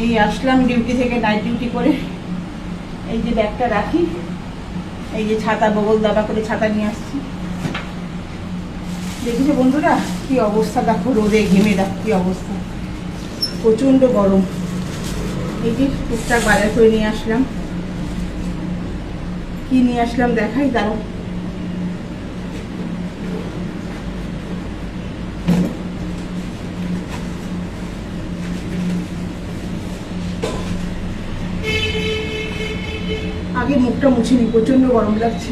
এই আসলাম ডিউটি থেকে, night duty করে। এই যে ব্যাগটা রাখি, এই যে ছাতা বগল দাবা করে ছাতা নিয়ে আসছি। দেখেছো বন্ধুরা কি অবস্থা, দেখো রোদে ঘেমে দেখো কি অবস্থা, প্রচন্ড গরম। এই যে টুকটাক বাজার করে নিয়ে আসলাম। কি নিয়ে আসলাম দেখাই, দাঁড়াও। আগে মুখটা মুছে নি, প্রচন্ড গরম লাগছে।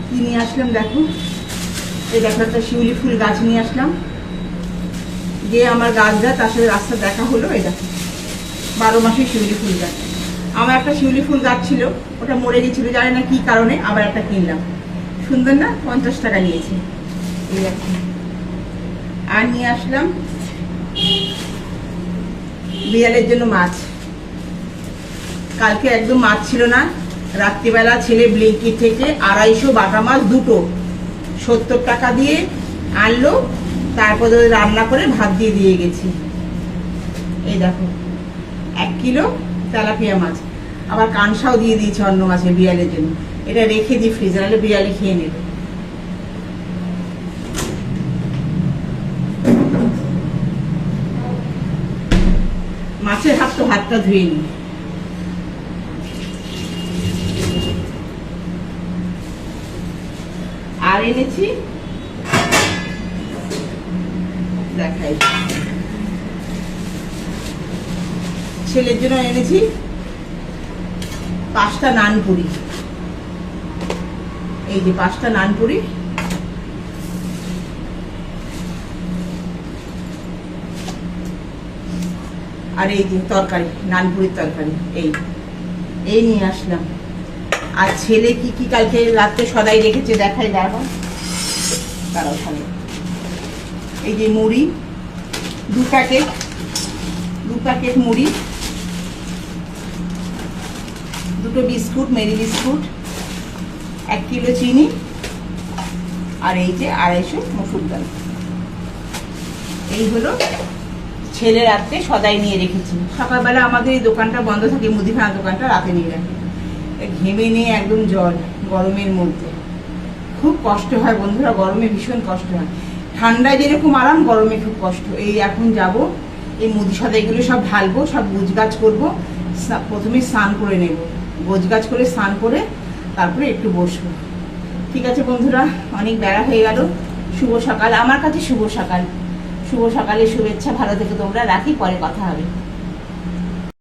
কি নিয়ে আসলাম দেখো, এই দেখো একটা শিউলি ফুল গাছ নিয়ে আসলাম। যে আমার গাছ যা তার সাথে রাস্তা দেখা হলো। এই দেখো 12 মাসে শিউলি ফুল গাছ। আমার একটা শিউলি ফুল গাছ ছিল, ওটা মরে গেছিল, জানি না কি কারণে, আবার একটা কিনলাম। সুন্দর না, 50 টাকা নিয়েছে। এই দেখো। আর নিয়ে আসলাম বিড়ালের জন্য মাছ। কালকে একদম মাছ ছিল না, রাত্রিবেলা ছেলে ব্লিঙ্কিট থেকে 250 বাটা মাছ দুটো 70 টাকা দিয়ে আনলো, তারপরে রান্না করে ভাত দিয়ে গেছি। এই দেখো 1 কিলো তেলাপিয়া মাছ, আবার কানসাও দিয়ে দিয়েছে অন্য মাছের বিড়ালের জন্য। এটা রেখে দিই ফ্রিজে, নাহলে বিড়ালে খেয়ে নেবে। মাছের হাতটা ধুয়ে নিই। আর এনেছি দেখাই, ছেলের জন্য এনেছি 5টা নানপুরি। এই যে 5টা নানপুরি। আর এই যে তরকারি, নানপুরির তরকারি, এই নিয়ে আসলাম। আর ছেলে কি কি কালকে রাত্রে সদাই রেখেছে দেখাই, দাঁড়াও ওখানে। এই যে মুড়ি 2 প্যাকেট মুড়ি, 2টো বিস্কুট, মেরি বিস্কুট, 1 কিলো চিনি, আর এই যে 250 মসুর ডাল। এই হলো ছেলে রাত্রে সদাই নিয়ে রেখেছি। সকালবেলা আমাদের এই দোকানটা বন্ধ থাকে, মুদিখানা দোকানটা রাতে নিয়ে রাখি। ঘেমে নিয়ে একদম জল, গরমের মধ্যে খুব কষ্ট হয় বন্ধুরা, গরমে ভীষণ কষ্ট হয়। ঠান্ডায় যেরকম আরাম, গরমে খুব কষ্ট। এই এখন যাব, এই মুদি সদাইগুলো সব ঢালবো, সব গোছগাছ করবো। প্রথমে স্নান করে নেব, গোছগাছ করে স্নান করে তারপরে একটু বসবো। ঠিক আছে বন্ধুরা, অনেক বেড়া হয়ে গেল। শুভ সকাল, আমার কাছে শুভ সকাল। শুভ সকালে শুভেচ্ছা, ভালো থেকে তোমরা, রাখি, পরে কথা হবে।